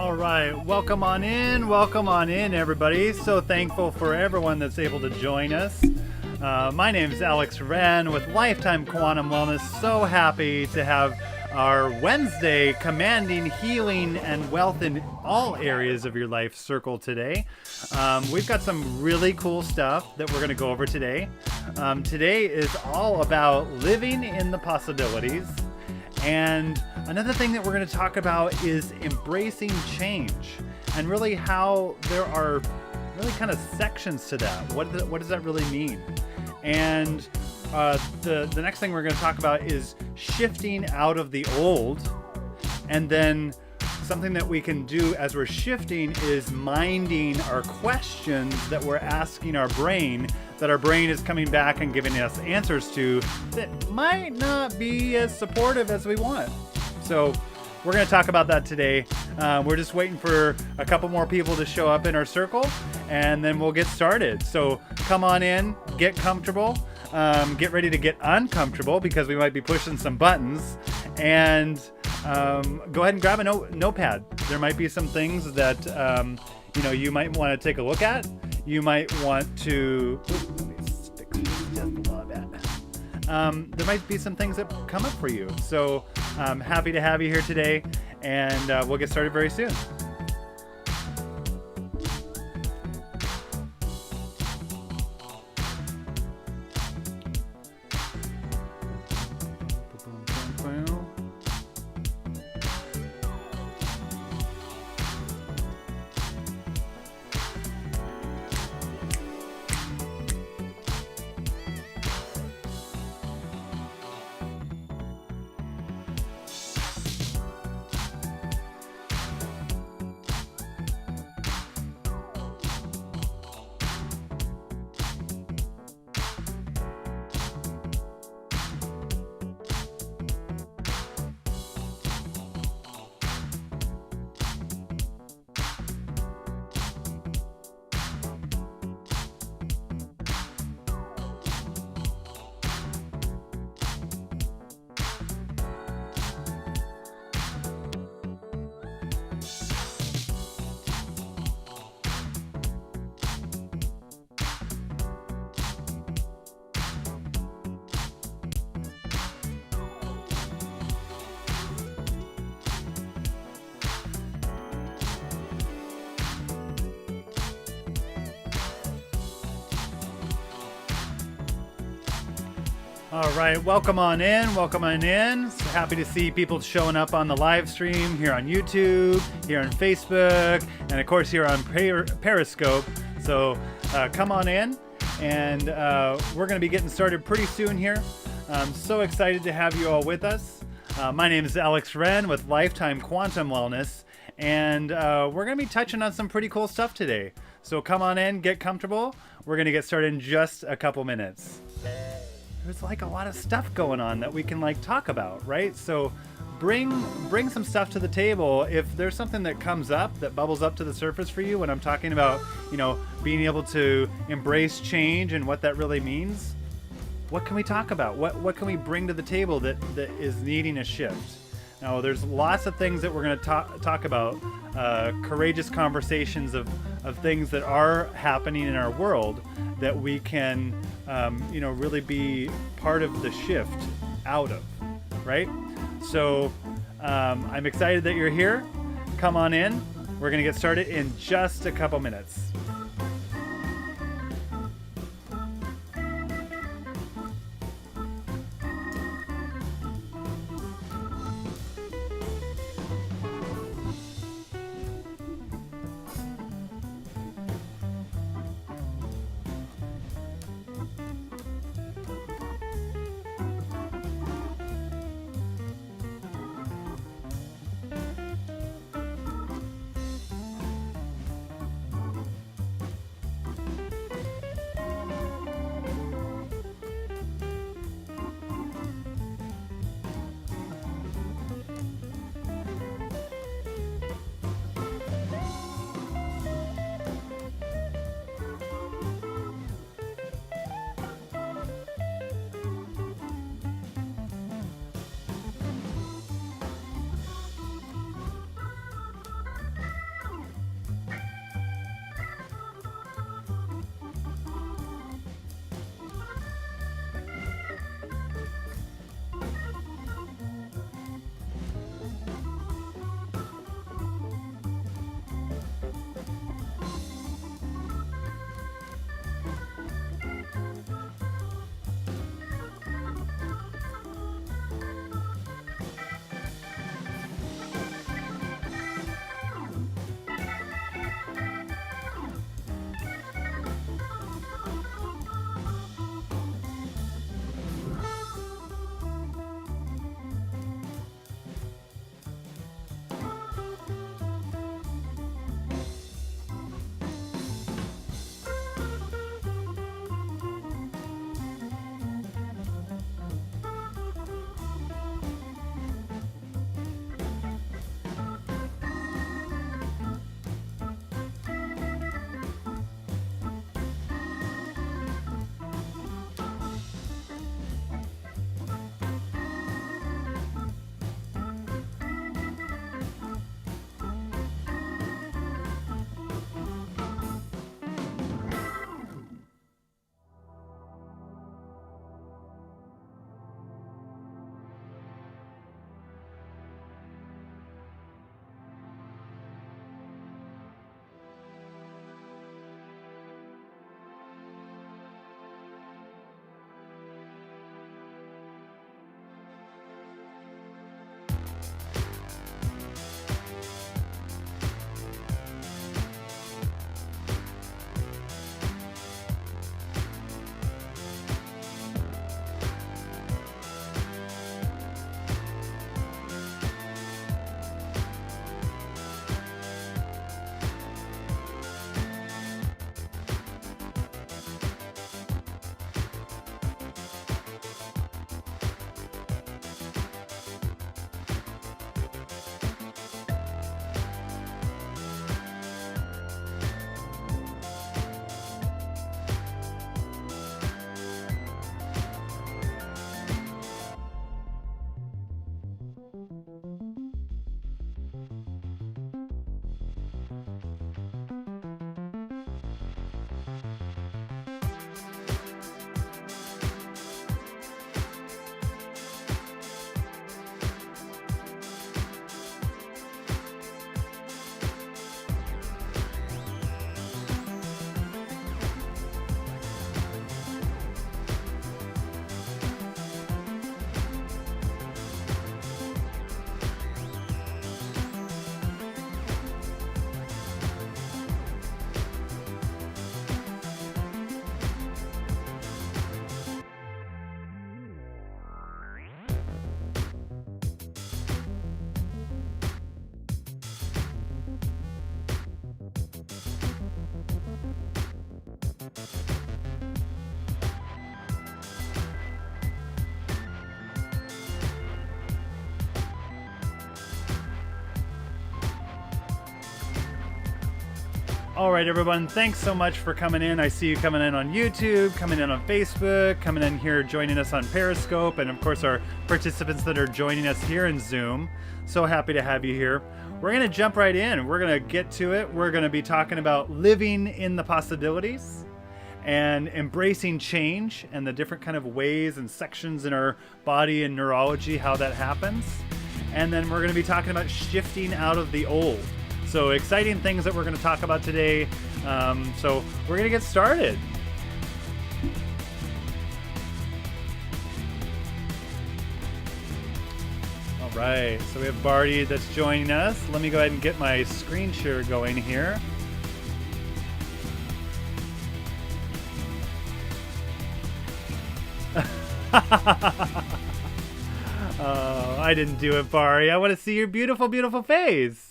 All right, welcome on in, everybody. So thankful for everyone that's able to join us. My name is Alex Wren with Lifetime Quantum Wellness. So happy to have our Wednesday Commanding Healing and Wealth in all areas of your life circle today. We've got some really cool stuff that we're going to go over today. Today is all about living in the possibilities. And another thing that we're going to talk about is embracing change, and really how there are really kind of sections to that. What does that really mean? And the next thing we're going to talk about is shifting out of the old. And then something that we can do as we're shifting is minding our questions that we're asking our brain, that our brain is coming back and giving us answers to, that might not be as supportive as we want. So we're going to talk about that today. We're just waiting for a couple more people to show up in our circle, and then we'll get started. So come on in, get comfortable, get ready to get uncomfortable because we might be pushing some buttons, and go ahead and grab a notepad. There might be some things that you might want to take a look at. You might want to. Let me fix this just a little bit. There might be some things that come up for you. So I'm happy to have you here today, and we'll get started very soon. All right, welcome on in. So happy to see people showing up on the live stream here on YouTube, here on Facebook, and of course here on Periscope. So come on in, and we're going to be getting started pretty soon here. I'm so excited to have you all with us. My name is Alex Wren with Lifetime Quantum Wellness, and we're going to be touching on some pretty cool stuff today. So come on in, get comfortable. We're going to get started in just a couple minutes. There's like a lot of stuff going on that we can talk about, right? So bring some stuff to the table. If there's something that comes up, that bubbles up to the surface for you when I'm talking about, being able to embrace change and what that really means, what can we talk about? What can we bring to the table that is needing a shift? Now, there's lots of things that we're going to talk about, courageous conversations of things that are happening in our world that we can, really be part of the shift out of, right? So I'm excited that you're here. Come on in. We're going to get started in just a couple minutes. All right, everyone, thanks so much for coming in. I see you coming in on YouTube, coming in on Facebook, coming in here, joining us on Periscope, and of course our participants that are joining us here in Zoom. So happy to have you here. We're going to jump right in. We're going to get to it. We're going to be talking about living in the possibilities and embracing change and the different kind of ways and sections in our body and neurology, how that happens. And then we're going to be talking about shifting out of the old. So exciting things that we're going to talk about today. So we're going to get started. All right, so we have Barty that's joining us. Let me go ahead and get my screen share going here. Oh, I didn't do it, Barty. I want to see your beautiful, beautiful face.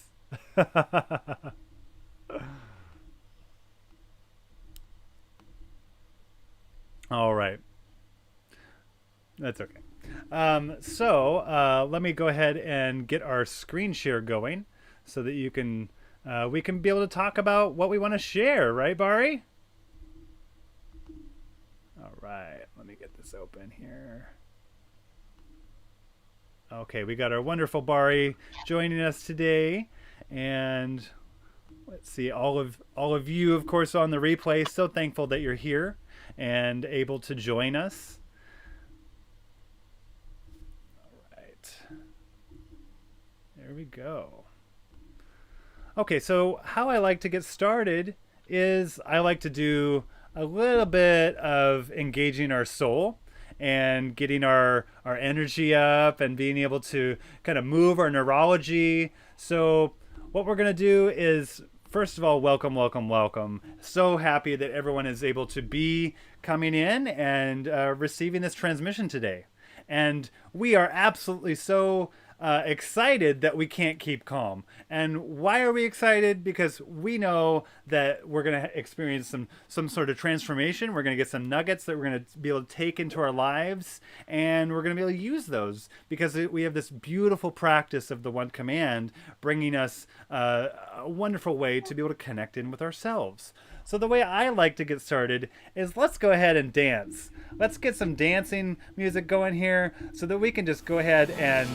All right. That's okay. So let me go ahead and get our screen share going so that you can we can be able to talk about what we want to share, right, Barry? All right. Let me get this open here. Okay, we got our wonderful Barry joining us today. And let's see, all of you, of course, on the replay. So thankful that you're here and able to join us. All right. There we go. Okay, so how I like to get started is I like to do a little bit of engaging our soul and getting our energy up and being able to kind of move our neurology. So what we're going to do is, first of all, welcome, welcome, welcome. So happy that everyone is able to be coming in and receiving this transmission today. And we are absolutely so excited that we can't keep calm. And why are we excited? Because we know that we're going to experience some sort of transformation. We're going to get some nuggets that we're going to be able to take into our lives, and we're going to be able to use those because we have this beautiful practice of the one command bringing us a wonderful way to be able to connect in with ourselves. So the way I like to get started is let's go ahead and dance. Let's get some dancing music going here so that we can just go ahead and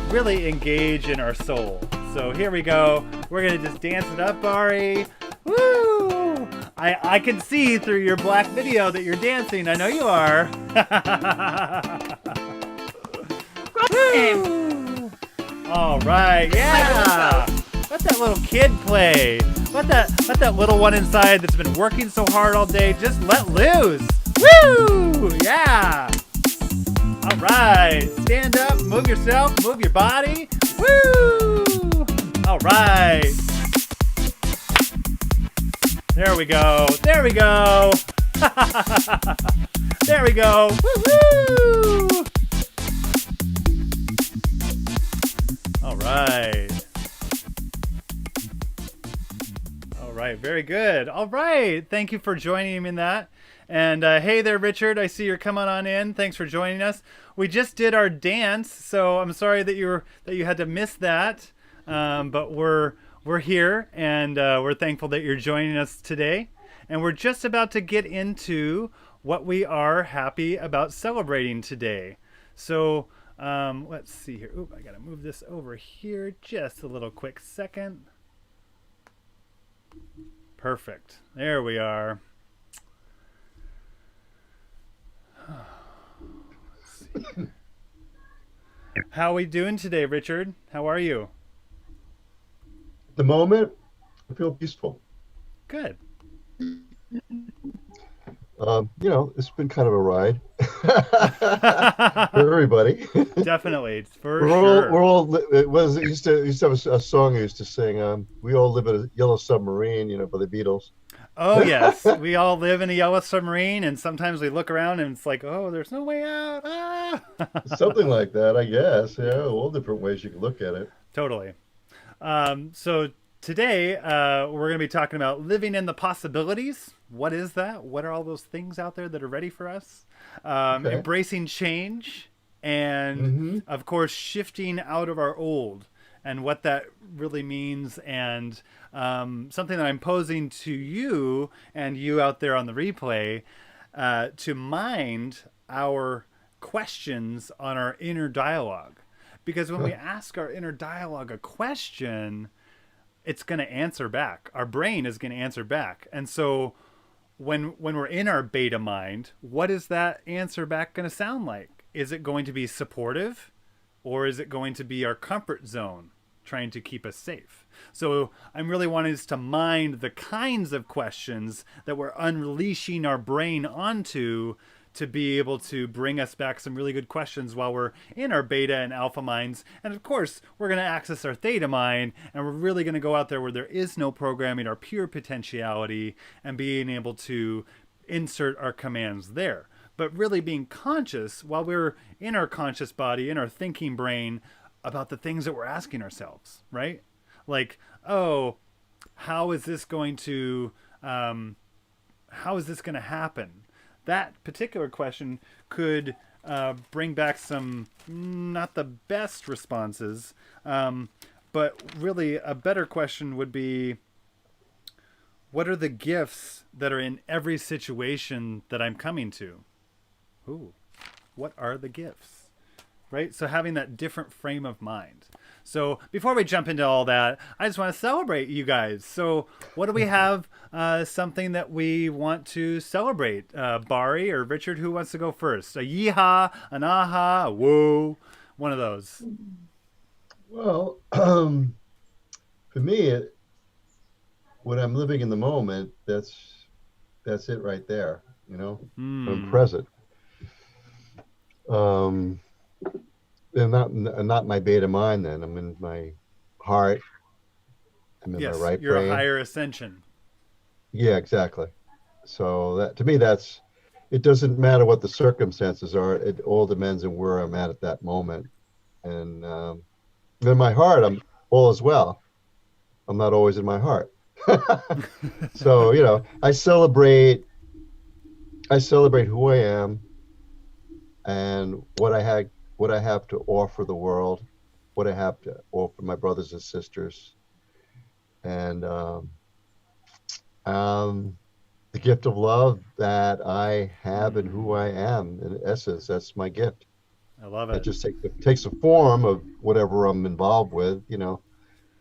really engage in our soul. So here we go. We're going to just dance it up, Barry. Woo! I can see through your black video that you're dancing. I know you are. Woo! All right, yeah. Let that little kid play. Let that little one inside that's been working so hard all day just let loose. Woo! Yeah. All right. Stand up, move yourself, move your body. Woo! All right. There we go. There we go. There we go. Woo-hoo! All right. All right. Very good. All right. Thank you for joining me in that. And hey there, Richard. I see you're coming on in. Thanks for joining us. We just did our dance, so I'm sorry that you had to miss that. But we're here, and we're thankful that you're joining us today. And we're just about to get into what we are happy about celebrating today. So let's see here. Oop, I gotta move this over here just a little quick second. Perfect. There we are. Let's see. How are we doing today, Richard? How are you? At the moment, I feel peaceful. Good. It's been kind of a ride for everybody. Definitely, for We're sure. it used to have a song I used to sing. We all live in a yellow submarine, by the Beatles. Oh yes, we all live in a yellow submarine, and sometimes we look around and it's like, oh, there's no way out. Ah! Something like that, I guess. Yeah, all different ways you can look at it. Totally. So today we're going to be talking about living in the possibilities. What is that? What are all those things out there that are ready for us? Okay. Embracing change, and of course shifting out of our old. and what that really means, and something that I'm posing to you and you out there on the replay, to mind our questions on our inner dialogue. Because when we ask our inner dialogue a question, it's going to answer back. Our brain is going to answer back. And so when we're in our beta mind, what is that answer back going to sound like? Is it going to be supportive, or is it going to be our comfort zone trying to keep us safe? So I'm really wanting us to mind the kinds of questions that we're unleashing our brain onto, to be able to bring us back some really good questions while we're in our beta and alpha minds. And of course, we're going to access our theta mind, and we're really going to go out there where there is no programming, our pure potentiality, and being able to insert our commands there. But really being conscious while we're in our conscious body, in our thinking brain, about the things that we're asking ourselves, right? Like, oh, how is this going to happen? That particular question could bring back some not the best responses, but really a better question would be, what are the gifts that are in every situation that I'm coming to? Ooh, what are the gifts? Right? So having that different frame of mind. So before we jump into all that, I just want to celebrate you guys. So what do we have? Something that we want to celebrate? Bari or Richard, who wants to go first? A yeehaw, an aha, a whoa, one of those. Well, for me, when I'm living in the moment, that's it right there. You know, I'm present. And not my beta mind. Then I'm in my heart. I'm in my right you're brain. a higher ascension. Yeah, exactly. So that, to me, it doesn't matter what the circumstances are. It all depends on where I'm at that moment. And in my heart, I'm all as well. I'm not always in my heart. So, you know, I celebrate who I am and what I have to offer the world, what I have to offer my brothers and sisters, and the gift of love that I have and who I am. In essence, that's my gift. I love It it. just takes a form of whatever I'm involved with, you know.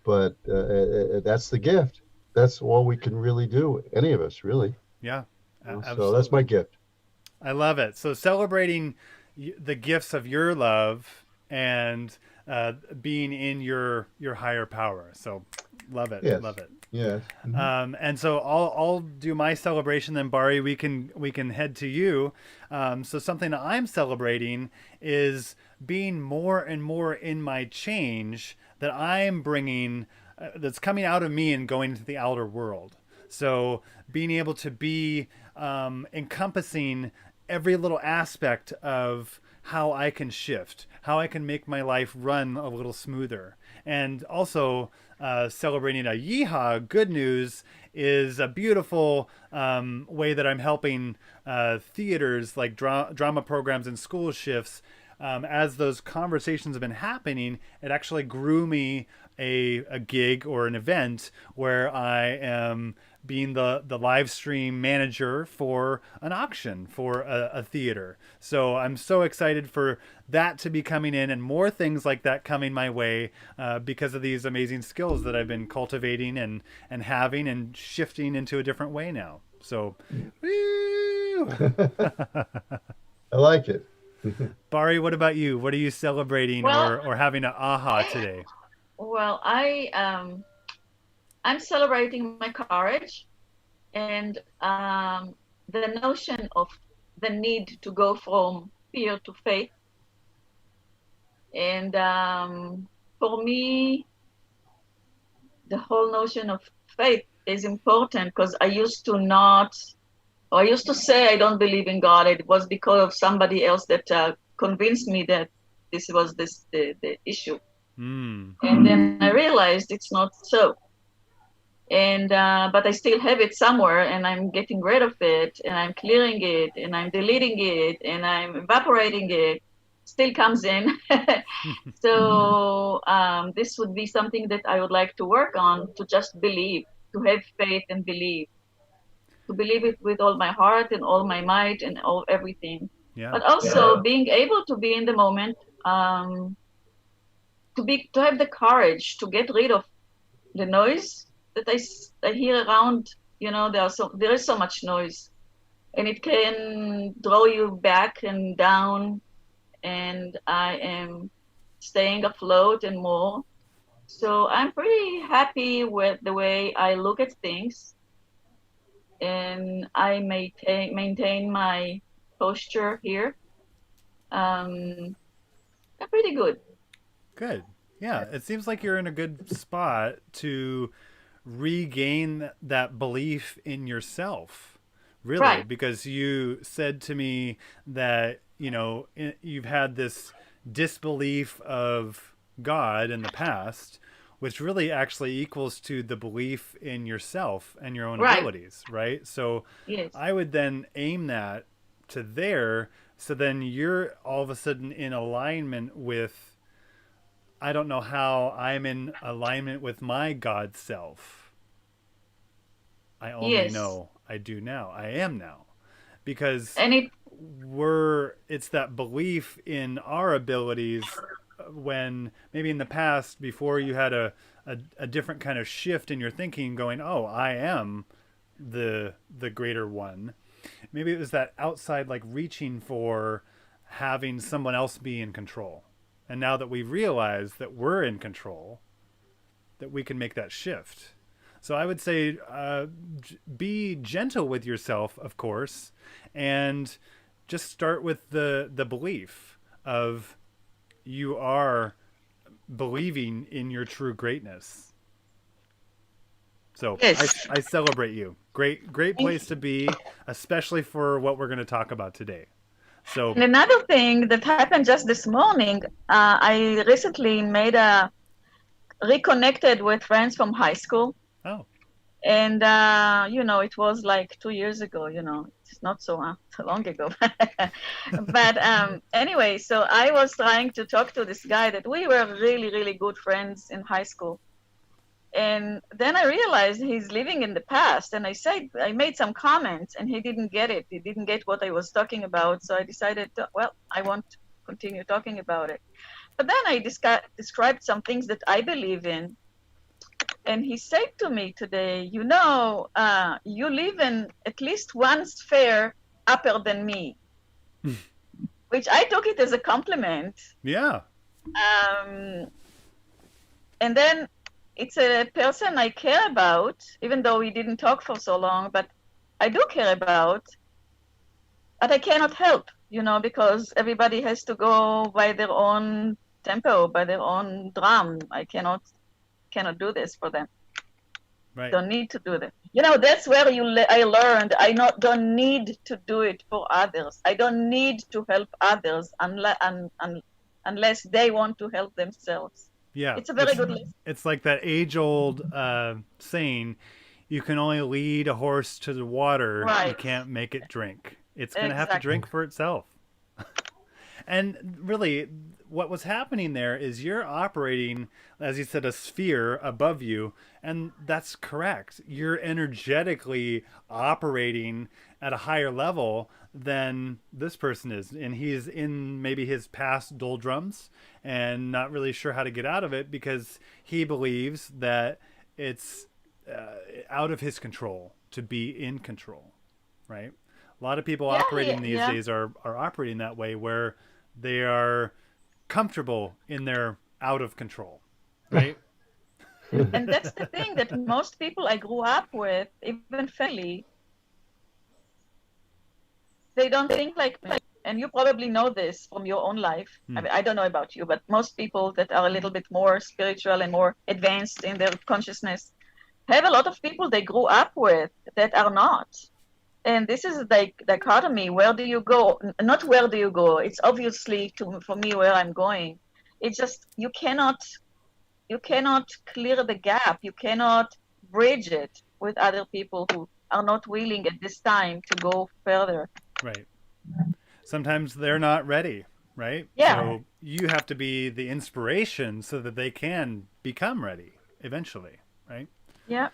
But that's the gift. That's all we can really do, any of us, really. Yeah, So absolutely. that's my gift. I love it. So celebrating the gifts of your love and being in your higher power. So love it. Yes. Love it. Yes. And so I'll do my celebration, then Bari, we can head to you. So something that I'm celebrating is being more and more in my change that I'm bringing, that's coming out of me and going into the outer world. So being able to be encompassing every little aspect of how I can shift, how I can make my life run a little smoother. And also celebrating a yeehaw, good news, is a beautiful way that I'm helping theaters, like drama programs and school shifts. As those conversations have been happening, it actually grew me a gig or an event where I am being the live stream manager for an auction for a theater. So I'm so excited for that to be coming in, and more things like that coming my way because of these amazing skills that I've been cultivating and having and shifting into a different way now. So, woo! I like it. Bari, what about you? What are you celebrating or having an aha today? Well, I'm celebrating my courage and the notion of the need to go from fear to faith. And for me, the whole notion of faith is important because I used to say I don't believe in God. It was because of somebody else that convinced me that this was the issue. And then I realized it's not so. And but I still have it somewhere, and I'm getting rid of it, and I'm clearing it, and I'm deleting it, and I'm evaporating it. still comes in. So this would be something that I would like to work on, to just believe, to have faith and believe, to believe it with all my heart and all my might and all everything. Yeah. But also being able to be in the moment, to have the courage to get rid of the noise that I hear around. There is so much noise, and it can draw you back and down. And I am staying afloat and more. So I'm pretty happy with the way I look at things, and I maintain my posture here. I'm pretty good. Good. Yeah, it seems like you're in a good spot to regain that belief in yourself, really, Right. because you said to me that, you've had this disbelief of God in the past, which really actually equals to the belief in yourself and your own Right. abilities, right? So Yes. I would then aim that to there. So then you're all of a sudden in alignment with, I don't know how I'm in alignment with my God self. I only Yes. know I do now. I am now. Because And it's that belief in our abilities when maybe in the past, before you had a different kind of shift in your thinking going, oh, I am the greater one. Maybe it was that outside, like reaching for having someone else be in control. And now that we've realized that we're in control, that we can make that shift. So I would say be gentle with yourself, of course, and just start with the belief of you are believing in your true greatness. So yes. I celebrate you. Great place to be, especially for what we're going to talk about today. So And another thing that happened just this morning, I recently reconnected with friends from high school. oh, And, it was like 2 years ago, it's not so long ago. But anyway, so I was trying to talk to this guy that we were really, really good friends in high school. And then I realized he's living in the past. And I made some comments and he didn't get it. He didn't get what I was talking about. So I decided, I won't continue talking about it. But then I described some things that I believe in. And he said to me today, you live in at least one sphere upper than me, which I took it as a compliment. yeah. And then it's a person I care about, even though we didn't talk for so long, but I do care about, but I cannot help, because everybody has to go by their own tempo, by their own drum. I cannot do this for them. Right. Don't need to do that. That's where I learned don't need to do it for others. I don't need to help others unless they want to help themselves. Yeah. It's a very good lesson. It's like that age-old saying, you can only lead a horse to the water. Right. You can't make it drink. It's going to have to Exactly. drink for itself. And really, what was happening there is you're operating, as you said, a sphere above you, and that's correct. You're energetically operating at a higher level than this person is, and he's in maybe his past doldrums and not really sure how to get out of it because he believes that it's out of his control to be in control, right? A lot of people operating these days are operating that way, where they are comfortable in their out of control, right? And that's the thing that most people I grew up with, even family, they don't think like me. And you probably know this from your own life. I mean, I don't know about you, but most people that are a little bit more spiritual and more advanced in their consciousness have a lot of people they grew up with that are not. And this is the dichotomy. Where do you go? Not where do you go. It's obviously for me where I'm going. It's just you cannot clear the gap. You cannot bridge it with other people who are not willing at this time to go further. Right. Sometimes they're not ready. right? Yeah. So you have to be the inspiration so that they can become ready eventually, right? Yeah.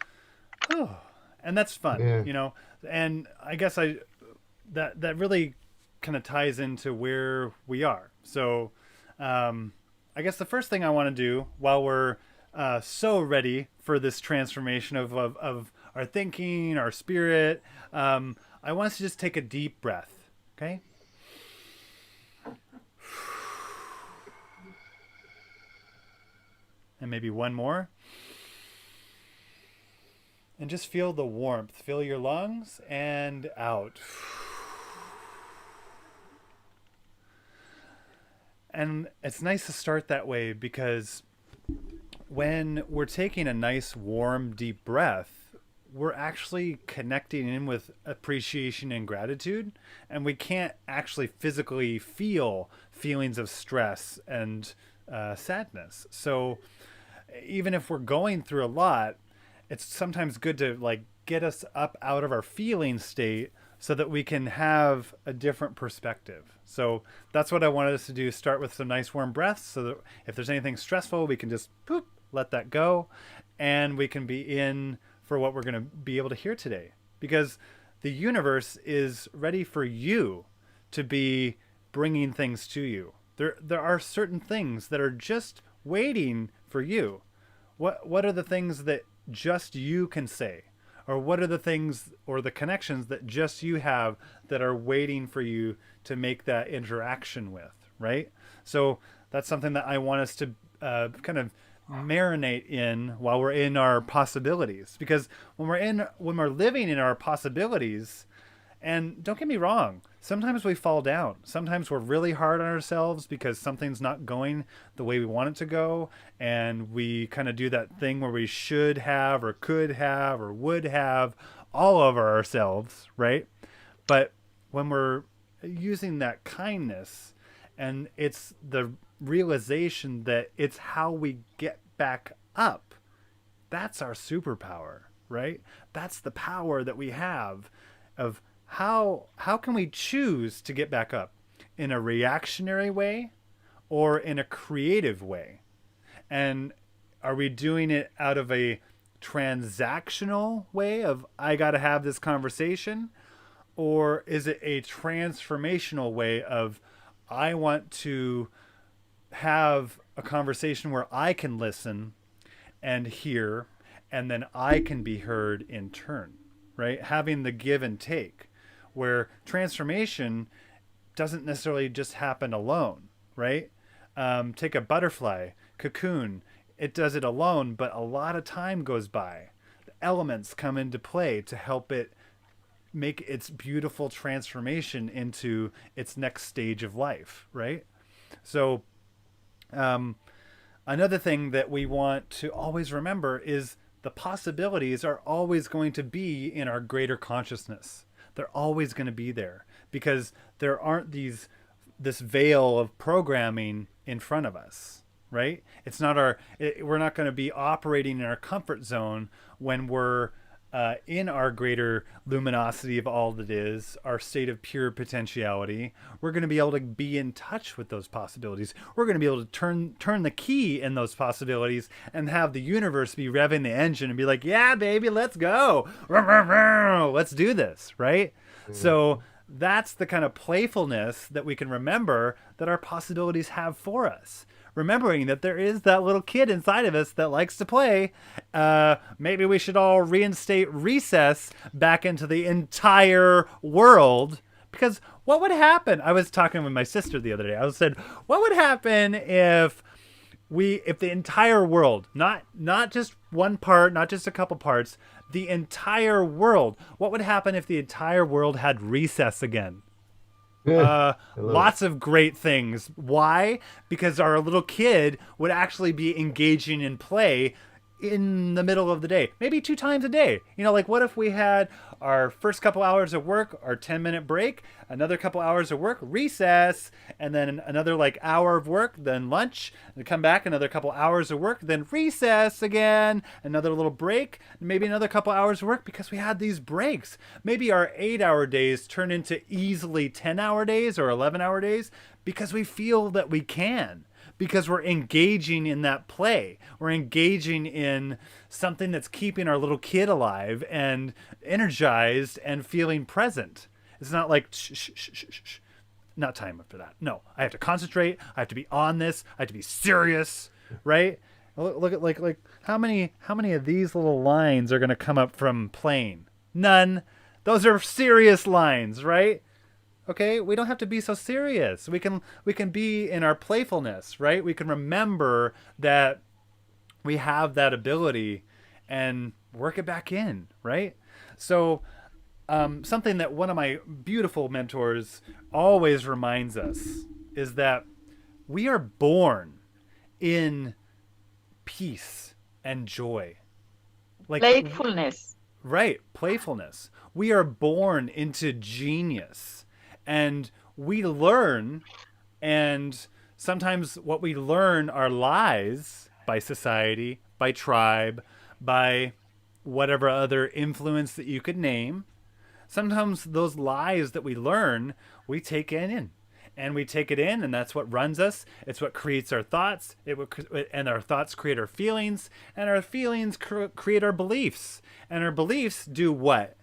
Oh, and that's fun, Yeah. you know. And I guess that really kind of ties into where we are. So, I guess the first thing I want to do while we're so ready for this transformation of our thinking, our spirit, I want us to just take a deep breath, okay? And maybe one more. And just feel the warmth. Fill your lungs and out. And it's nice to start that way because when we're taking a nice, warm, deep breath, we're actually connecting in with appreciation and gratitude. And we can't actually physically feel feelings of stress and sadness. So even if we're going through a lot, it's sometimes good to like get us up out of our feeling state so that we can have a different perspective. So that's what I wanted us to do. Start with some nice warm breaths so that if there's anything stressful, we can just poop, let that go, and we can be in for what we're going to be able to hear today. Because the universe is ready for you to be bringing things to you. There are certain things that are just waiting for you. What are the things that just you can say? Or what are the things or the connections that just you have that are waiting for you to make that interaction with, right? So that's something that I want us to kind of marinate in while we're in our possibilities. Because when we're living in our possibilities, and don't get me wrong, sometimes we fall down. Sometimes we're really hard on ourselves because something's not going the way we want it to go. And we kind of do that thing where we should have or could have or would have all over ourselves, right? But when we're using that kindness and it's the realization that it's how we get back up, that's our superpower, right? That's the power that we have of how can we choose to get back up in a reactionary way or in a creative way? And are we doing it out of a transactional way of I got to have this conversation, or is it a transformational way of I want to have a conversation where I can listen and hear and then I can be heard in turn, right? Having the give and take, where transformation doesn't necessarily just happen alone, right? Take a butterfly, cocoon. It does it alone, but a lot of time goes by. The elements come into play to help it make its beautiful transformation into its next stage of life, right? So another thing that we want to always remember is the possibilities are always going to be in our greater consciousness. They're always going to be there because there aren't this veil of programming in front of us, right? It's not we're not going to be operating in our comfort zone when we're in our greater luminosity of all that is, our state of pure potentiality. We're going to be able to be in touch with those possibilities. We're going to be able to turn the key in those possibilities and have the universe be revving the engine and be like, yeah, baby, let's go. Let's do this, right? Mm-hmm. So that's the kind of playfulness that we can remember that our possibilities have for us. Remembering that there is that little kid inside of us that likes to play. Maybe we should all reinstate recess back into the entire world. Because what would happen? I was talking with my sister the other day. I said, what would happen if the entire world, not just one part, not just a couple parts, the entire world, what would happen if the entire world had recess again? Lots of great things. Why? Because our little kid would actually be engaging in play in the middle of the day, maybe 2 times a day. Like what if we had our first couple hours of work, our 10-minute break, another couple hours of work, recess, and then another like hour of work, then lunch, and come back, another couple hours of work, then recess again, another little break, maybe another couple hours of work, because we had these breaks. Maybe our 8-hour days turn into easily 10-hour days or 11-hour days because we feel that we can. Because we're engaging in that play. We're engaging in something that's keeping our little kid alive and energized and feeling present. It's not like, shh, not time for that. No, I have to concentrate. I have to be on this. I have to be serious, right? Look at like how many of these little lines are going to come up from playing? None. Those are serious lines, right? Okay, we don't have to be so serious. We can be in our playfulness, right? We can remember that we have that ability and work it back in, right? So something that one of my beautiful mentors always reminds us is that we are born in peace and joy. Like Playfulness. Right, playfulness. We are born into genius. And we learn, and sometimes what we learn are lies by society, by tribe, by whatever other influence that you could name. Sometimes those lies that we learn, we take in. And we take it in, and that's what runs us. It's what creates our thoughts, and our thoughts create our feelings, and our feelings create our beliefs. And our beliefs do what?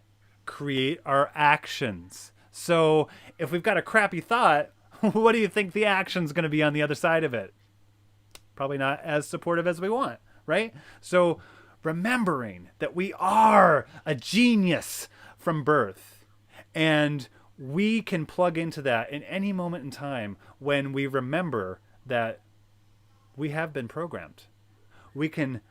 Create our actions. So if we've got a crappy thought, what do you think the action's going to be on the other side of it? Probably not as supportive as we want, right? So remembering that we are a genius from birth, and we can plug into that in any moment in time when we remember that we have been programmed. We can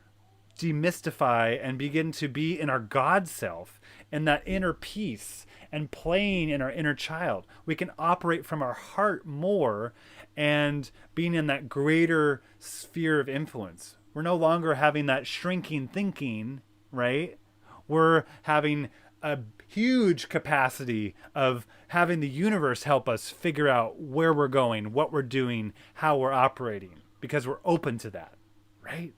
demystify and begin to be in our God self, in that inner peace, and playing in our inner child. We can operate from our heart more and being in that greater sphere of influence. We're no longer having that shrinking thinking, right? We're having a huge capacity of having the universe help us figure out where we're going, what we're doing, how we're operating, because we're open to that, right?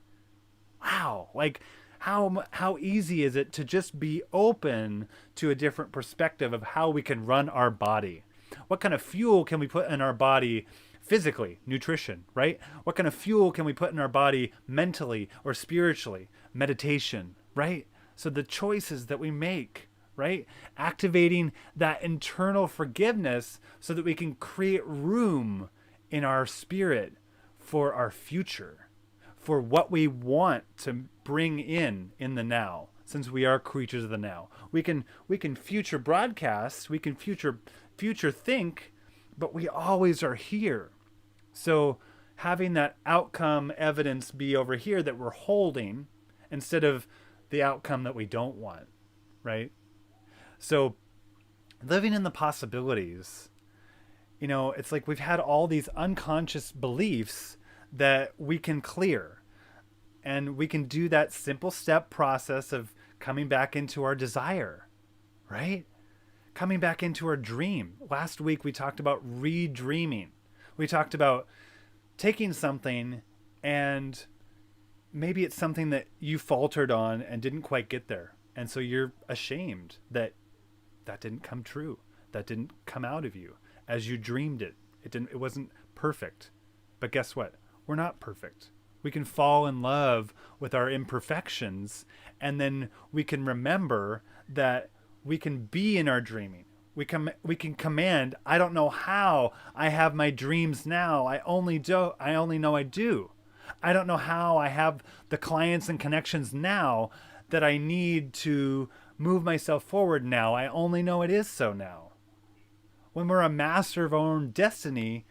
Wow, like how easy is it to just be open to a different perspective of how we can run our body? What kind of fuel can we put in our body physically? Nutrition, right? What kind of fuel can we put in our body mentally or spiritually? Meditation, right? So the choices that we make, right? Activating that internal forgiveness so that we can create room in our spirit for our future, for what we want to bring in the now, since we are creatures of the now. We can future broadcast, we can future think, but we always are here. So having that outcome evidence be over here that we're holding instead of the outcome that we don't want, right? So living in the possibilities, it's like we've had all these unconscious beliefs that we can clear. And we can do that simple step process of coming back into our desire, right? Coming back into our dream. Last week we talked about redreaming. We talked about taking something, and maybe it's something that you faltered on and didn't quite get there. And so you're ashamed that didn't come true. That didn't come out of you as you dreamed it. It wasn't perfect. But guess what? We're not perfect. We can fall in love with our imperfections, and then we can remember that we can be in our dreaming. We can command, I don't know how I have my dreams now. I only know I do. I don't know how I have the clients and connections now that I need to move myself forward now. I only know it is so now. When we're a master of our own destiny,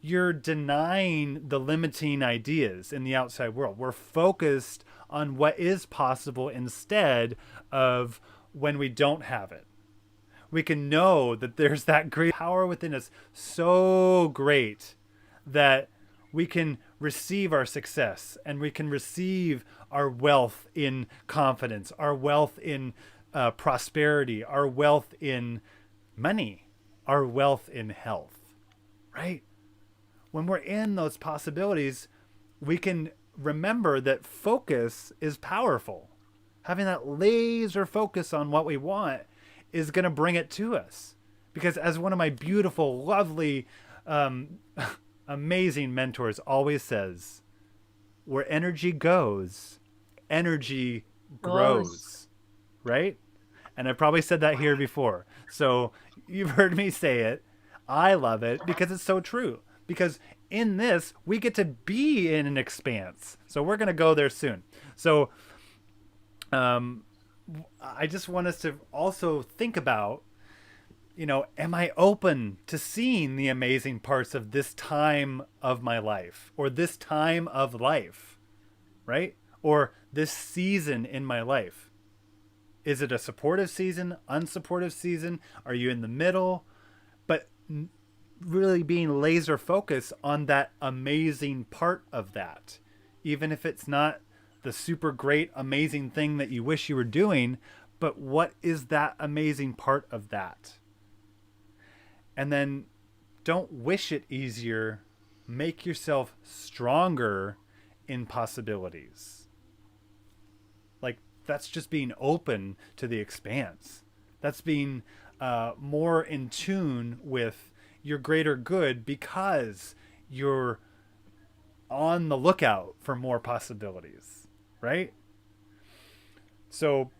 you're denying the limiting ideas in the outside world. We're focused on what is possible instead of when we don't have it. We can know that there's that great power within us, so great that we can receive our success, and we can receive our wealth in confidence, our wealth in prosperity, our wealth in money, our wealth in health, right? When we're in those possibilities, we can remember that focus is powerful. Having that laser focus on what we want is going to bring it to us. Because as one of my beautiful, lovely, amazing mentors always says, where energy goes, energy grows, right? And I've probably said that here before. So you've heard me say it. I love it because it's so true. Because in this, we get to be in an expanse. So we're going to go there soon. So I just want us to also think about, am I open to seeing the amazing parts of this time of my life, or this time of life, right? Or this season in my life? Is it a supportive season, unsupportive season? Are you in the middle? But really being laser focused on that amazing part of that, even if it's not the super great, amazing thing that you wish you were doing, but what is that amazing part of that? And then don't wish it easier. Make yourself stronger in possibilities. Like, that's just being open to the expanse. That's being more in tune with your greater good because you're on the lookout for more possibilities, right? So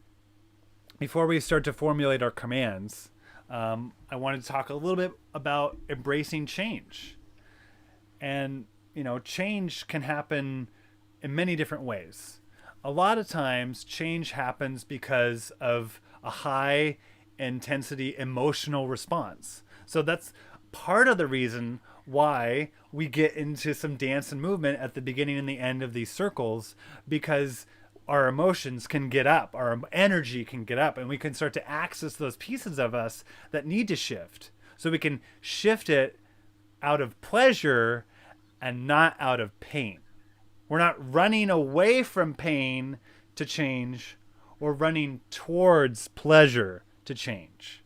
before we start to formulate our commands, I wanted to talk a little bit about embracing change. And, change can happen in many different ways. A lot of times change happens because of a high intensity emotional response. So that's part of the reason why we get into some dance and movement at the beginning and the end of these circles, because our emotions can get up, our energy can get up, and we can start to access those pieces of us that need to shift. So we can shift it out of pleasure and not out of pain. We're not running away from pain to change, or running towards pleasure to change.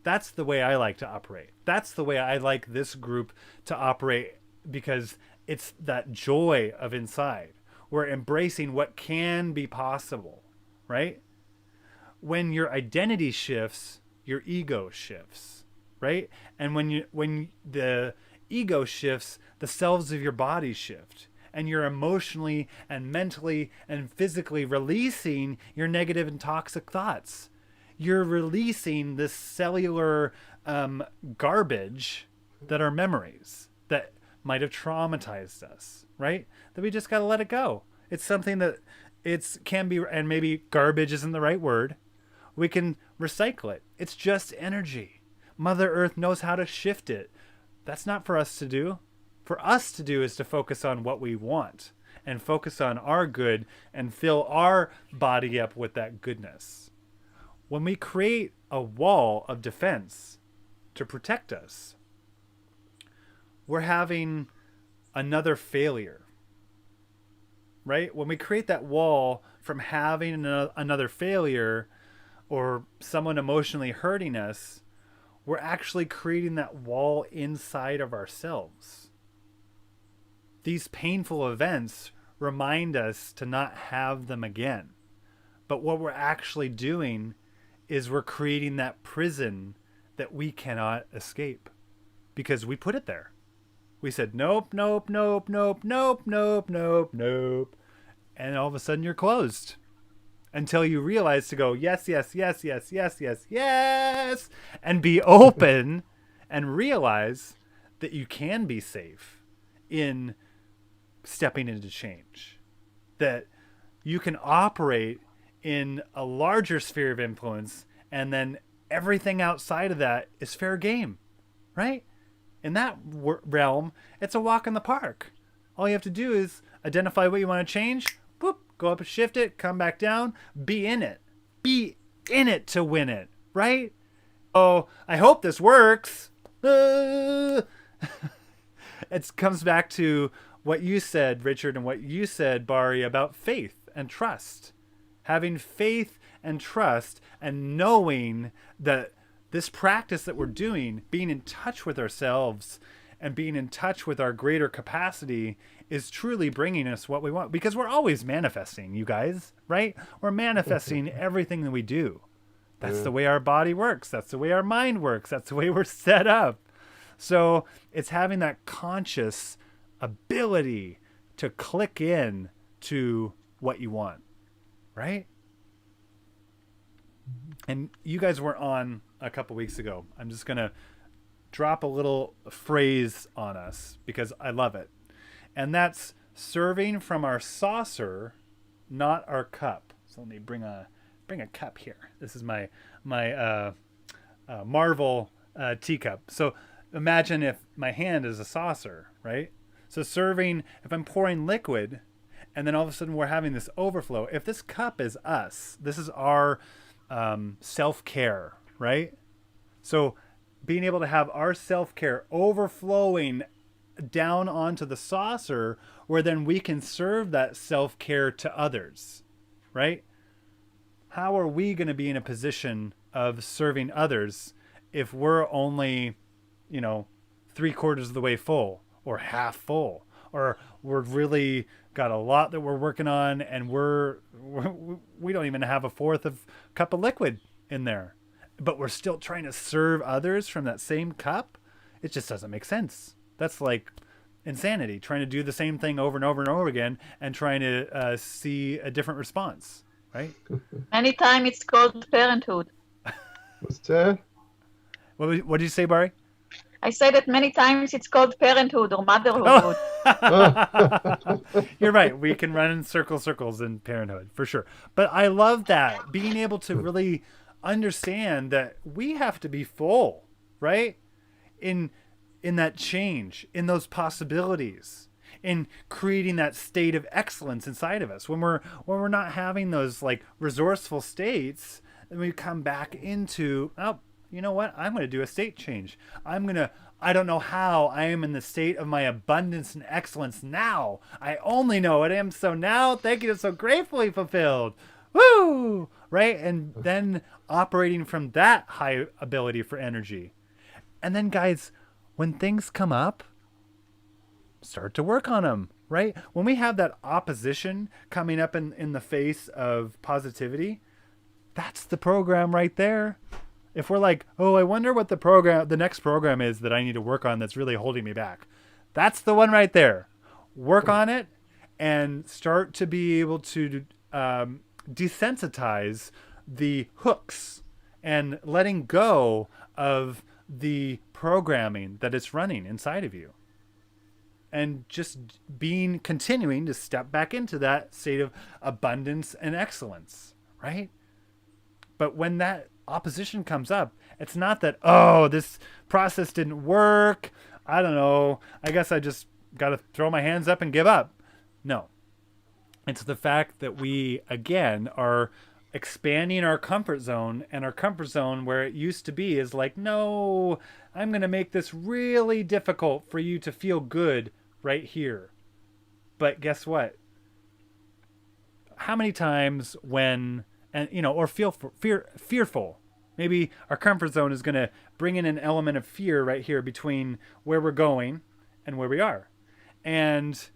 That's the way I like to operate. That's the way I like this group to operate, because it's that joy of inside. We're embracing what can be possible, right? When your identity shifts, your ego shifts, right? And when the ego shifts, the cells of your body shift. And you're emotionally and mentally and physically releasing your negative and toxic thoughts. You're releasing this cellular garbage that are memories that might have traumatized us, right? That we just got to let it go. It's something that can be, and maybe garbage isn't the right word. We can recycle it. It's just energy. Mother Earth knows how to shift it. That's not for us to do. For us to do is to focus on what we want and focus on our good and fill our body up with that goodness. When we create a wall of defense to protect us, we're having another failure, right? When we create that wall from having another failure or someone emotionally hurting us, we're actually creating that wall inside of ourselves. These painful events remind us to not have them again. But what we're actually doing is we're creating that prison that we cannot escape because we put it there. We said, nope, nope, nope, nope, nope, nope, nope, nope. And all of a sudden you're closed until you realize to go, yes, yes, yes, yes, yes, yes, yes, and be open and realize that you can be safe in stepping into change, that you can operate in a larger sphere of influence, and then everything outside of that is fair game, right? In that realm, it's a walk in the park. All you have to do is identify what you want to change, boop, go up and shift it, come back down, be in it. Be in it to win it, right? Oh, I hope this works. It comes back to what you said, Richard, and what you said, Bari, about faith and trust. Having faith and trust and knowing that this practice that we're doing, being in touch with ourselves and being in touch with our greater capacity, is truly bringing us what we want. Because we're always manifesting, you guys, right? We're manifesting everything that we do. That's the way our body works. That's the way our mind works. That's the way we're set up. So it's having that conscious ability to click in to what you want, right? And you guys were on a couple weeks ago. I'm just going to drop a little phrase on us because I love it. And that's serving from our saucer, not our cup. So let me bring a cup here. This is my Marvel teacup. So imagine if my hand is a saucer, right? So serving, if I'm pouring liquid and then all of a sudden we're having this overflow, if this cup is us, this is our self-care, right? So being able to have our self-care overflowing down onto the saucer where then we can serve that self-care to others, right? How are we going to be in a position of serving others if we're only, 3/4 of the way full or half full, or we're really got a lot that we're working on and we don't even have a fourth of cup of liquid in there, but we're still trying to serve others from that same cup? It just doesn't make sense. That's like insanity, trying to do the same thing over and over and over again and trying to see a different response, right? Anytime it's called parenthood. What's that? What did you say, Bari? I say that many times it's called parenthood or motherhood. You're right. We can run in circles in parenthood for sure. But I love that, being able to really understand that we have to be full, right? In that change, in those possibilities, in creating that state of excellence inside of us. When we're not having those like resourceful states, then we come back into, oh, you know what? I'm going to do a state change. I don't know how I am in the state of my abundance and excellence now. I only know it. I am so now. Thank you. I'm so gratefully fulfilled. Woo! Right? And then operating from that high ability for energy. And then guys, when things come up, start to work on them, right? When we have that opposition coming up in the face of positivity, that's the program right there. If we're like, oh, I wonder what the next program is that I need to work on that's really holding me back, that's the one right there. Work on it and start to be able to desensitize the hooks and letting go of the programming that it's running inside of you. And just continuing to step back into that state of abundance and excellence, right? But when that opposition comes up, it's not that, oh, this process didn't work. I don't know. I guess I just got to throw my hands up and give up. No. It's the fact that we, again, are expanding our comfort zone, and our comfort zone where it used to be is like, no, I'm going to make this really difficult for you to feel good right here. But guess what? How many times when, or feel fearful, maybe our comfort zone is going to bring in an element of fear right here between where we're going and where we are. And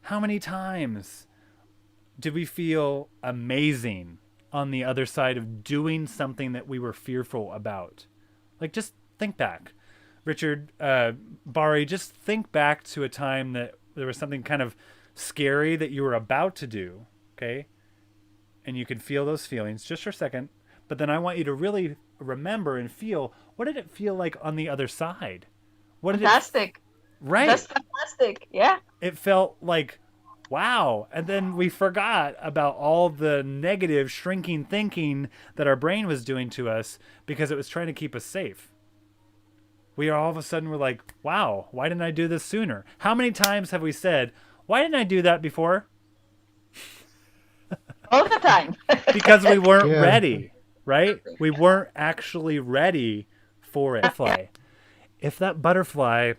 how many times did we feel amazing on the other side of doing something that we were fearful about? Like, just think back. Richard, Bari, just think back to a time that there was something kind of scary that you were about to do, okay? And you could feel those feelings just for a second. But then I want you to really remember and feel, what did it feel like on the other side? Fantastic. Right. That's fantastic. Yeah. It felt like, wow. And then we forgot about all the negative shrinking thinking that our brain was doing to us because it was trying to keep us safe. We are all of a sudden, we're like, wow, why didn't I do this sooner? How many times have we said, why didn't I do that before? All the time. Because we weren't ready, right? We weren't actually ready for it. If that butterfly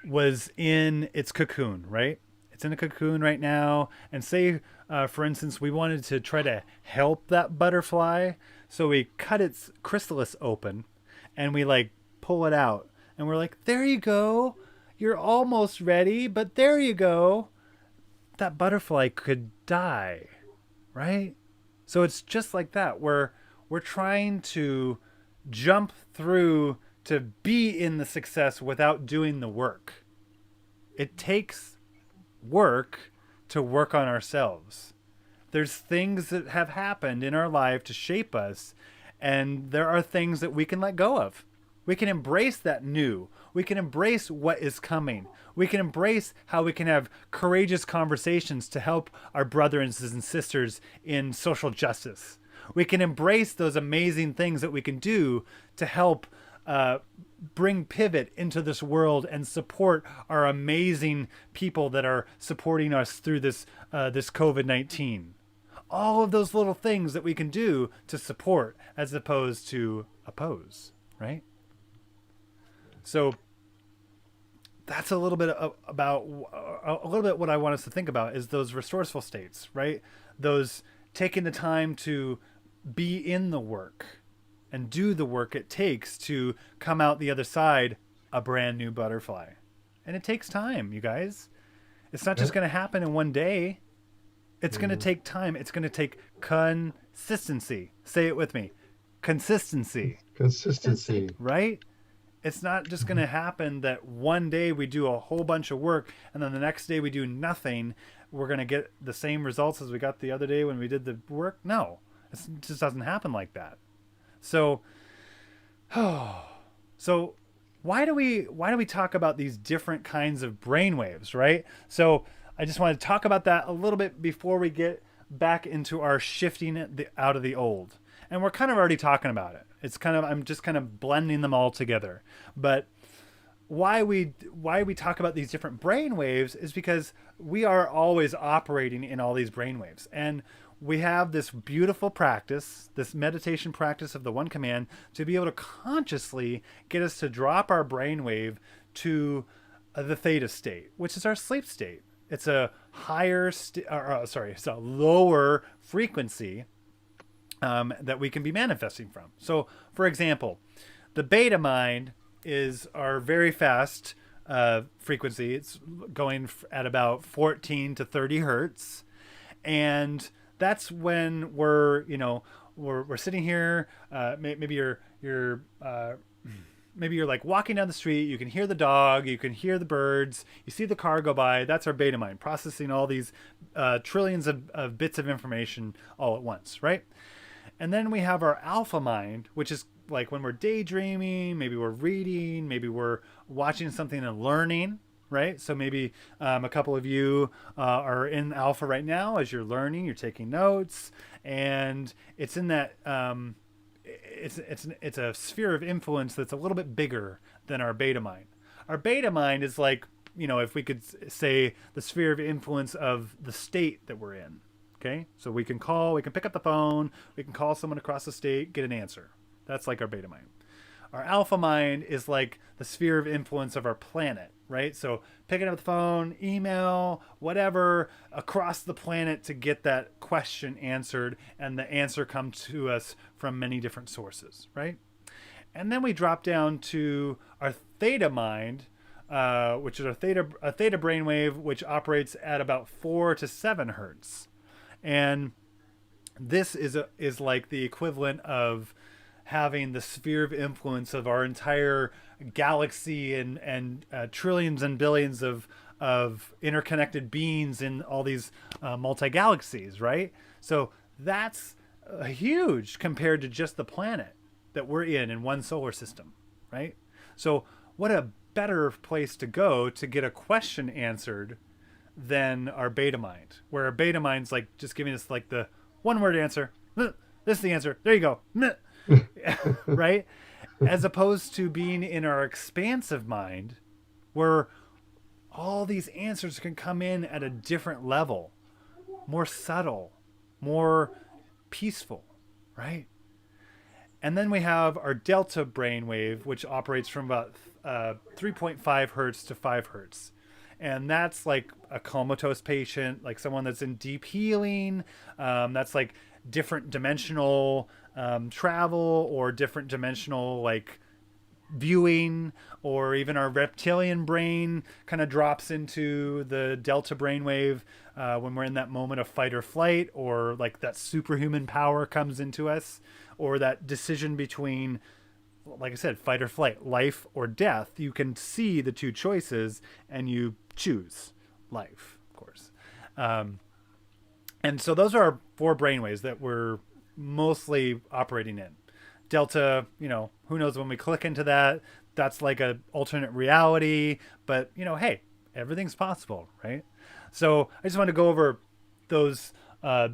was in its cocoon, right? It's in a cocoon right now. And say, for instance, we wanted to try to help that butterfly. So we cut its chrysalis open and we like pull it out. And we're like, there you go. You're almost ready, but there you go. That butterfly could die, right? So it's just like that. We're trying to jump through to be in the success without doing the work. It takes work to work on ourselves. There's things that have happened in our life to shape us, and there are things that we can let go of. We can embrace that new. We can embrace what is coming. We can embrace how we can have courageous conversations to help our brothers and sisters in social justice. We can embrace those amazing things that we can do to help bring pivot into this world and support our amazing people that are supporting us through this COVID-19. All of those little things that we can do to support as opposed to oppose, right? So that's a little bit about a little bit what I want us to think about is those resourceful states, right? Those taking the time to be in the work and do the work it takes to come out the other side a brand new butterfly. And it takes time, you guys. It's not just going to happen in one day. It's going to take time. It's going to take consistency. Say it with me. Consistency. Consistency. Right? It's not just going to happen that one day we do a whole bunch of work and then the next day we do nothing. We're going to get the same results as we got the other day when we did the work. No, it just doesn't happen like that. So why do we talk about these different kinds of brainwaves, right? So I just want to talk about that a little bit before we get back into our shifting out of the old. And we're kind of already talking about it. I'm just kind of blending them all together. But why we talk about these different brainwaves is because we are always operating in all these brainwaves. And we have this beautiful practice, this meditation practice of the one command to be able to consciously get us to drop our brainwave to the theta state, which is our sleep state. It's a it's a lower frequency that we can be manifesting from. So, for example, the beta mind is our very fast frequency. It's going at about 14 to 30 hertz, and that's when we're sitting here. Maybe you're like walking down the street. You can hear the dog. You can hear the birds. You see the car go by. That's our beta mind processing all these trillions of bits of information all at once, right? And then we have our alpha mind, which is like when we're daydreaming. Maybe we're reading. Maybe we're watching something and learning. Right? So maybe a couple of you are in alpha right now as you're learning, you're taking notes, and it's in that it's a sphere of influence that's a little bit bigger than our beta mind. Our beta mind is like, if we could say the sphere of influence of the state that we're in. Okay? So we can pick up the phone, we can call someone across the state, get an answer. That's like our beta mind. Our alpha mind is like the sphere of influence of our planet, right? So picking up the phone, email, whatever, across the planet to get that question answered, and the answer comes to us from many different sources, right? And then we drop down to our theta mind, which is a theta brainwave, which operates at about 4 to 7 hertz. And this is like the equivalent of having the sphere of influence of our entire galaxy and trillions and billions of interconnected beings in all these multi-galaxies, right? So that's huge compared to just the planet that we're in one solar system, right? So what a better place to go to get a question answered than our beta mind, where our beta mind's like just giving us like the one word answer. This is the answer. There you go. Right? As opposed to being in our expansive mind, where all these answers can come in at a different level, more subtle, more peaceful, right? And then we have our delta brainwave, which operates from about 3.5 hertz to 5 hertz. And that's like a comatose patient, like someone that's in deep healing. That's like different dimensional travel, or different dimensional like viewing, or even our reptilian brain kind of drops into the delta brainwave when we're in that moment of fight or flight, or like that superhuman power comes into us, or that decision between, like I said, fight or flight, life or death. You can see the two choices and you choose life, of course. And so those are our 4 brainwaves that we're mostly operating in. Delta, who knows when we click into that, that's like a alternate reality, but hey, everything's possible, right? So I just want to go over those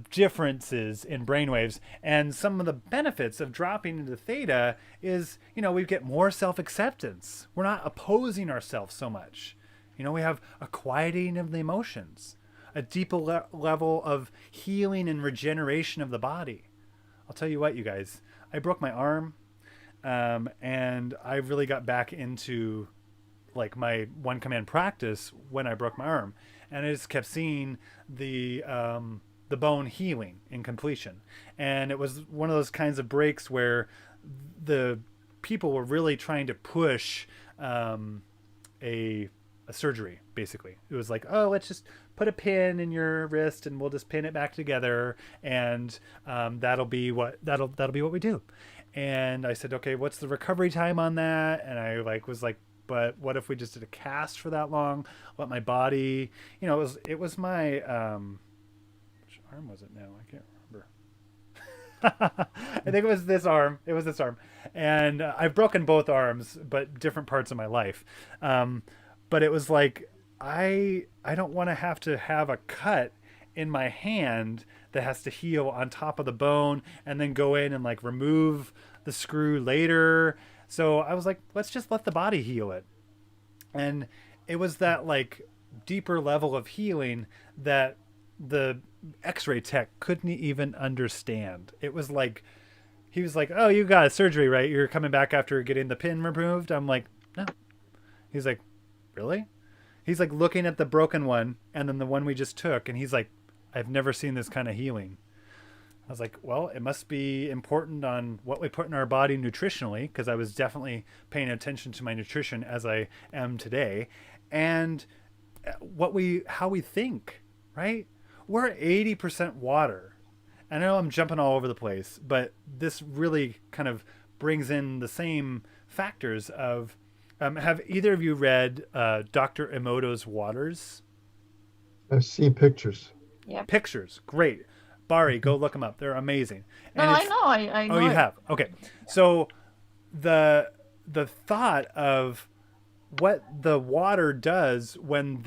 differences in brainwaves, and some of the benefits of dropping into theta is, we get more self-acceptance. We're not opposing ourselves so much. We have a quieting of the emotions, a deeper level of healing and regeneration of the body. I'll tell you what, you guys, I broke my arm, and I really got back into like my one command practice when I broke my arm, and I just kept seeing the bone healing in completion. And it was one of those kinds of breaks where the people were really trying to push a surgery. Basically, it was like, oh, let's just put a pin in your wrist and we'll just pin it back together, and that'll be what we do. And I said, okay, what's the recovery time on that? And I was like, but what if we just did a cast for that long? Let my body, it was my which arm was it now? I can't remember. I think it was this arm. And I've broken both arms, but different parts of my life. But it was like, I don't want to have a cut in my hand that has to heal on top of the bone and then go in and like remove the screw later. So I was like, let's just let the body heal it. And it was that like deeper level of healing that the x-ray tech couldn't even understand. It was like, he was like, oh, you got a surgery, right? You're coming back after getting the pin removed? I'm like, no. He's like, really? He's like looking at the broken one and then the one we just took, and he's like, I've never seen this kind of healing. I was like, well, it must be important on what we put in our body nutritionally, because I was definitely paying attention to my nutrition as I am today, and how we think, right? We're 80% water. I know I'm jumping all over the place, but this really kind of brings in the same factors of, have either of you read Dr. Emoto's Waters? I've seen pictures. Yeah. Pictures, great. Bari, go look them up. They're amazing. No, I know. I know. Oh, you have? Okay. So the thought of what the water does when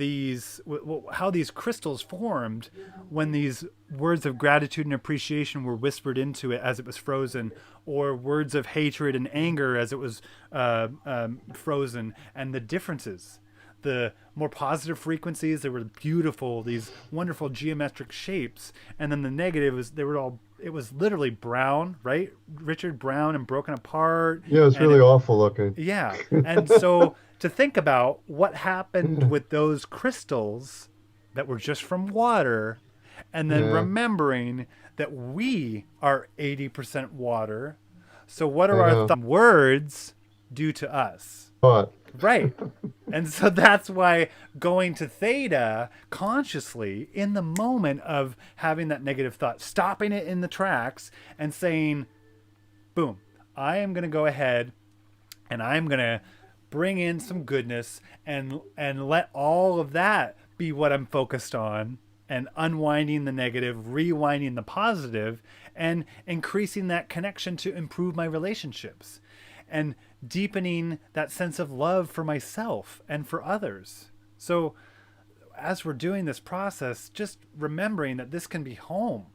how these crystals formed when these words of gratitude and appreciation were whispered into it as it was frozen, or words of hatred and anger as it was frozen, and the differences. The more positive frequencies, they were beautiful, these wonderful geometric shapes, and then the negative was it was literally brown, right, Richard? Brown and broken apart. Yeah, it's really awful looking. Yeah. And so to think about what happened with those crystals that were just from water, and then remembering that we are 80% water. So what are our words do to us? But Right. And so that's why going to theta consciously in the moment of having that negative thought, stopping it in the tracks and saying, boom, I am going to go ahead and I'm going to bring in some goodness and let all of that be what I'm focused on, and unwinding the negative, rewinding the positive, and increasing that connection to improve my relationships, and deepening that sense of love for myself and for others. So as we're doing this process, just remembering that this can be home.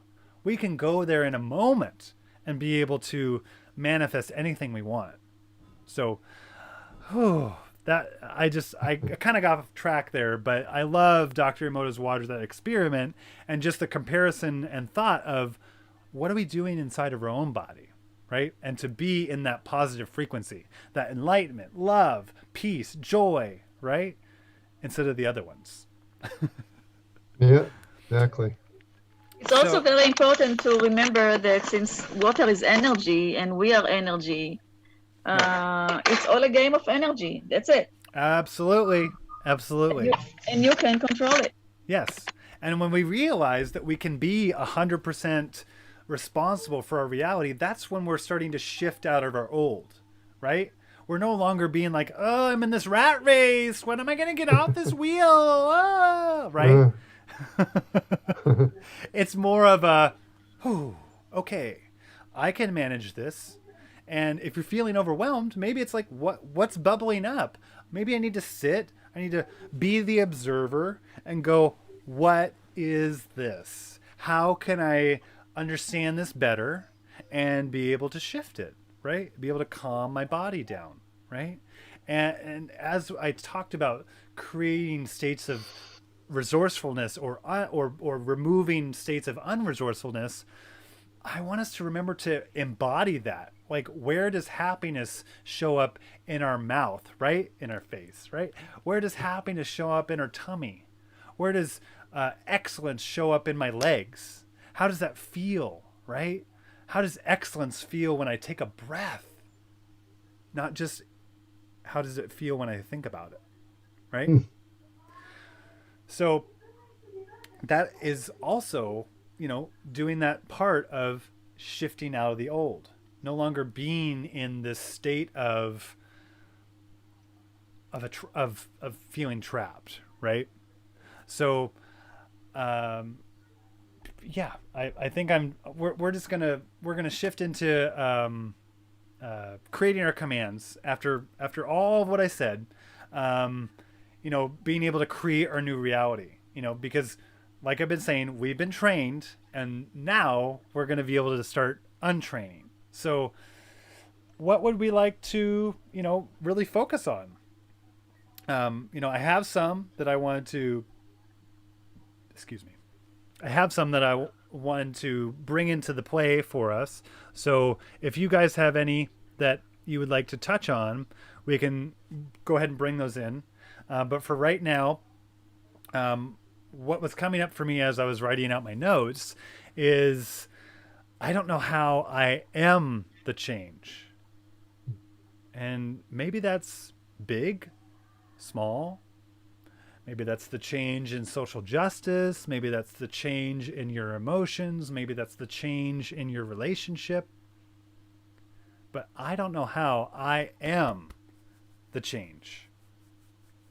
We can go there in a moment and be able to manifest anything we want. So, that I kind of got off track there, but I love Dr. Emoto's Waters, that experiment, and just the comparison and thought of what are we doing inside of our own body, right? And to be in that positive frequency, that enlightenment, love, peace, joy, right? Instead of the other ones. Yeah, exactly. It's also So- very important to remember that since water is energy and we are energy, it's all a game of energy. That's it. Absolutely. Absolutely. And you can control it. Yes. And when we realize that we can be 100% responsible for our reality, that's when we're starting to shift out of our old, right? We're no longer being like, oh, I'm in this rat race. When am I going to get off this wheel? Ah, right? It's more of a, oh, okay, I can manage this. And if you're feeling overwhelmed, maybe it's like, what's bubbling up? Maybe I need to sit. I need to be the observer and go, what is this? How can I understand this better and be able to shift it, right? Be able to calm my body down, right? And as I talked about creating states of resourcefulness or removing states of unresourcefulness, I want us to remember to embody that. Like, where does happiness show up in our mouth, right? In our face, right? Where does happiness show up in our tummy? Where does excellence show up in my legs? How does that feel, right? How does excellence feel when I take a breath? Not just how does it feel when I think about it, right? So that is also, doing that part of shifting out of the old, no longer being in this state of feeling trapped, right? So, I think we're gonna shift into creating our commands after all of what I said, being able to create our new reality, because like I've been saying, we've been trained and now we're going to be able to start untraining. So what would we like to, really focus on? I have some that I wanted to, bring into the play for us. So if you guys have any that you would like to touch on, we can go ahead and bring those in. But for right now, what was coming up for me as I was writing out my notes is, I don't know how I am the change. And maybe that's big, small. Maybe that's the change in social justice. Maybe that's the change in your emotions. Maybe that's the change in your relationship. But I don't know how I am the change,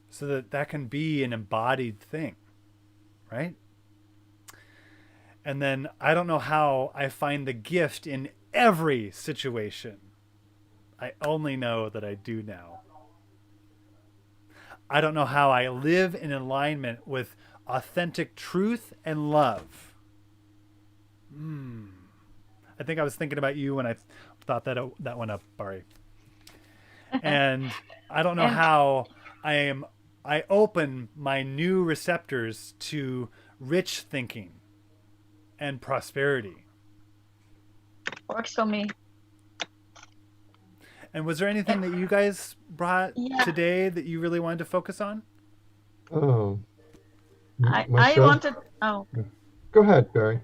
so that can be an embodied thing, right? And then I don't know how I find the gift in every situation. I only know that I do now. I don't know how I live in alignment with authentic truth and love. I think I was thinking about you when I thought that one up, Bari. And I don't know how I open my new receptors to rich thinking and prosperity. Works for me. Mm-hmm. And was there anything that you guys brought today that you really wanted to focus on? Oh, I myself? wanted, oh, Go ahead, Barry.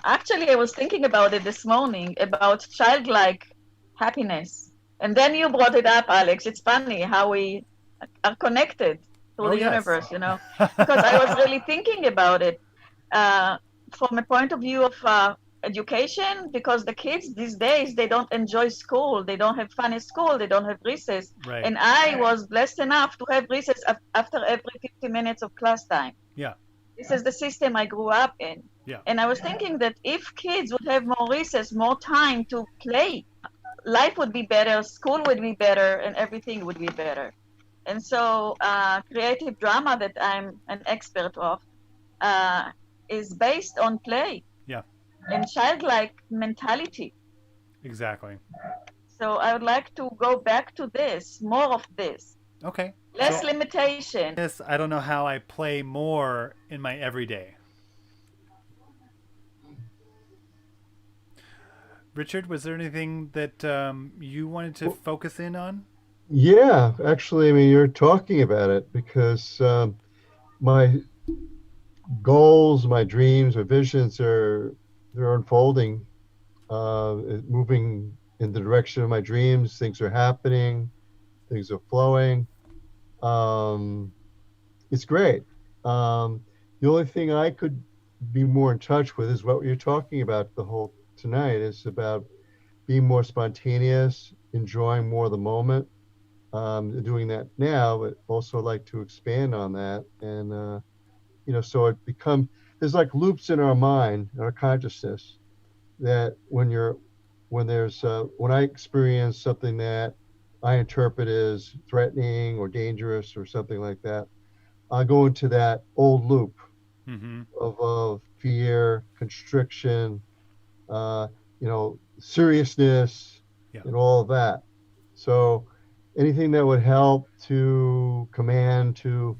actually, I was thinking about it this morning, about childlike happiness. And then you brought it up, Alex. It's funny how we are connected to the universe, because I was really thinking about it from a point of view of education, because the kids these days, they don't enjoy school. They don't have fun at school. They don't have recess. Right. And I was blessed enough to have recess after every 50 minutes of class time. Yeah. This is the system I grew up in. Yeah. And I was thinking that if kids would have more recess, more time to play, life would be better, school would be better, and everything would be better. And so creative drama that I'm an expert of is based on play. Yeah. And childlike mentality. Exactly. So I would like to go back to this, more of this. Okay. Less limitation. Yes, I don't know how I play more in my everyday. Richard, was there anything that you wanted to Well, focus in on? yeah, actually, I mean, you're talking about it because my goals, my dreams, my visions they're unfolding, moving in the direction of my dreams. Things are happening, things are flowing. Um, it's great. The only thing I could be more in touch with is what you're talking about the whole tonight is about being more spontaneous, enjoying more of the moment. Doing that now, but also like to expand on that. And, so it become, there's like loops in our mind, our consciousness that when I experience something that I interpret as threatening or dangerous or something like that, I go into that old loop Mm-hmm. of fear, constriction, seriousness, Yeah. and all of that. So anything that would help to command to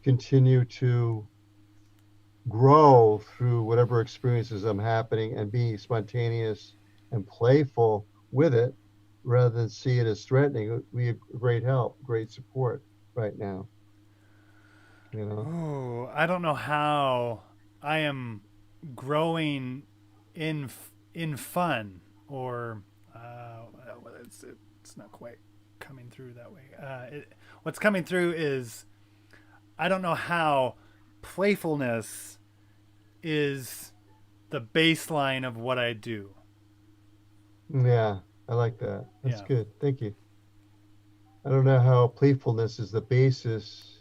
continue to grow through whatever experiences I'm happening and be spontaneous and playful with it rather than see it as threatening would be a great help, great support right now, you know. Oh, I don't know how I am growing in fun or well, it's not quite coming through that way. What's coming through is I don't know how playfulness is the baseline of what I do. Yeah, I like that. That's Yeah, good. Thank you. I don't know how playfulness is the basis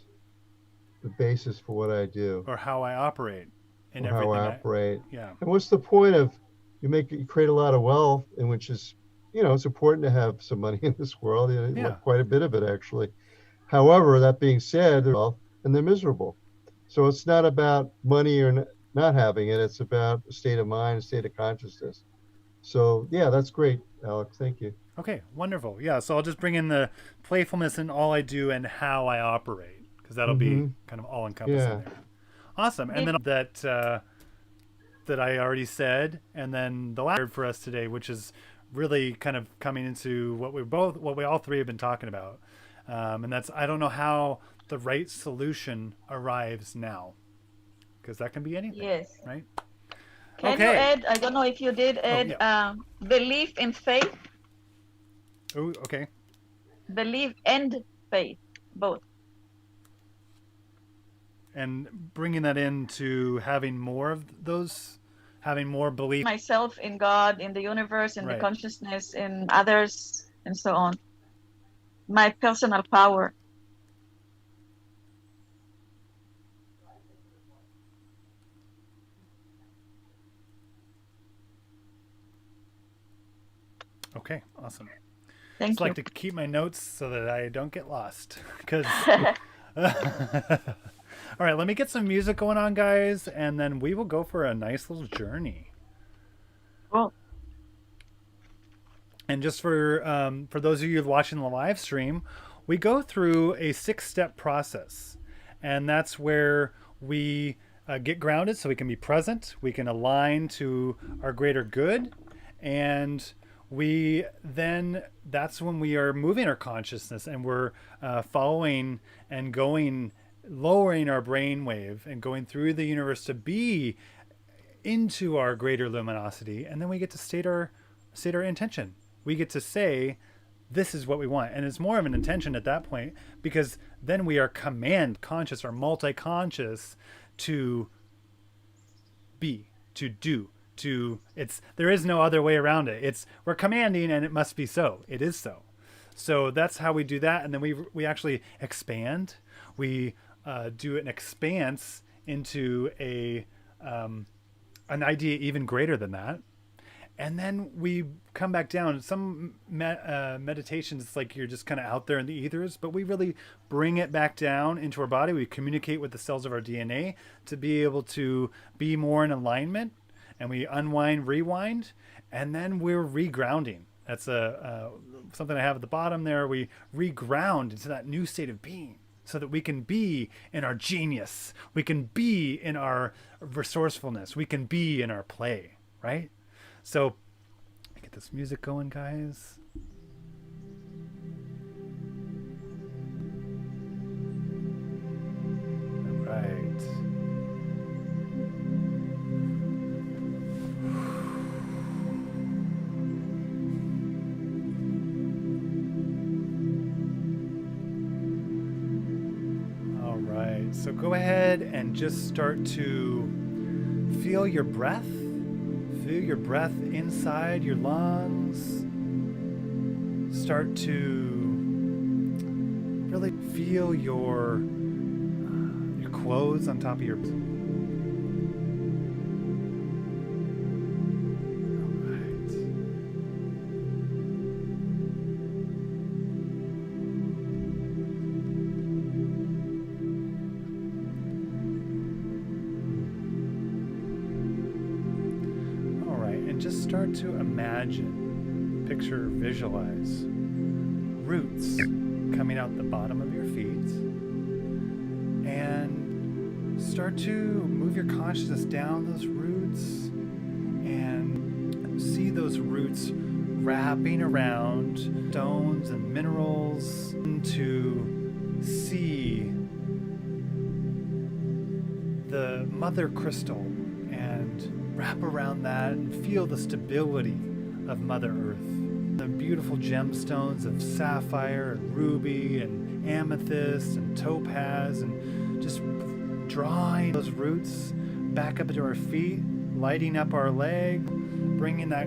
for what I do or how I operate in or how I everything I. operate. Yeah, And what's the point of you create a lot of wealth, in which is, it's important to have some money in this world, yeah. quite a bit of it actually. However, that being said, they're wealth and they're miserable. So it's not about money or not having it. It's about a state of mind, a state of consciousness. So yeah, that's great, Alex. Thank you. Okay, wonderful. Yeah, so I'll just bring in the playfulness in all I do and how I operate because that'll be Mm-hmm. kind of all encompassing Yeah. there. Awesome. And then that I already said, and then the last word for us today, which is really kind of coming into what we all three have been talking about, and that's I don't know how the right solution arrives now because that can be anything, Yes. right? Can you Okay. add, I don't know if you did Oh add, yeah. belief in faith, Oh okay. belief and faith, both. And bringing that into having more of those, having more belief. Myself in God, in the universe, in the Right. consciousness, in others, and so on. My personal power. Okay. Awesome. Just Thank like you. to keep my notes so that I don't get lost because. All right, let me get some music going on, guys, and then we will go for a nice little journey. Cool. And just for those of you watching the live stream, we go through a 6-step process, and that's where we get grounded so we can be present, we can align to our greater good, and we then that's when we are moving our consciousness and we're following and going lowering our brain wave and going through the universe to be into our greater luminosity, and then we get to state our intention. We get to say this is what we want, and it's more of an intention at that point because then we are command conscious or multi-conscious to be, to do, to it's there is no other way around it. It's we're commanding and it must be so. It is so. So that's how we do that, and then we actually expand. We do an expanse into an idea even greater than that, and then we come back down. Some meditations, it's like you're just kind of out there in the ethers, but we really bring it back down into our body. We communicate with the cells of our DNA to be able to be more in alignment, and we unwind, rewind, and then we're regrounding. That's something I have at the bottom there. We reground into that new state of being so that we can be in our genius. We can be in our resourcefulness. We can be in our play, right? So this music going, guys. All right. All right. So go ahead and just start to feel your breath. Feel your breath inside your lungs. Start to really feel your clothes on top of your. All right. All right, and just start to imagine, picture, visualize roots coming out the bottom of your feet, and start to move your consciousness down those roots and see those roots wrapping around stones and minerals, to see the mother crystal and wrap around that and feel the stability of Mother Earth. The beautiful gemstones of sapphire and ruby and amethyst and topaz, and just drawing those roots back up into our feet, lighting up our leg, bringing that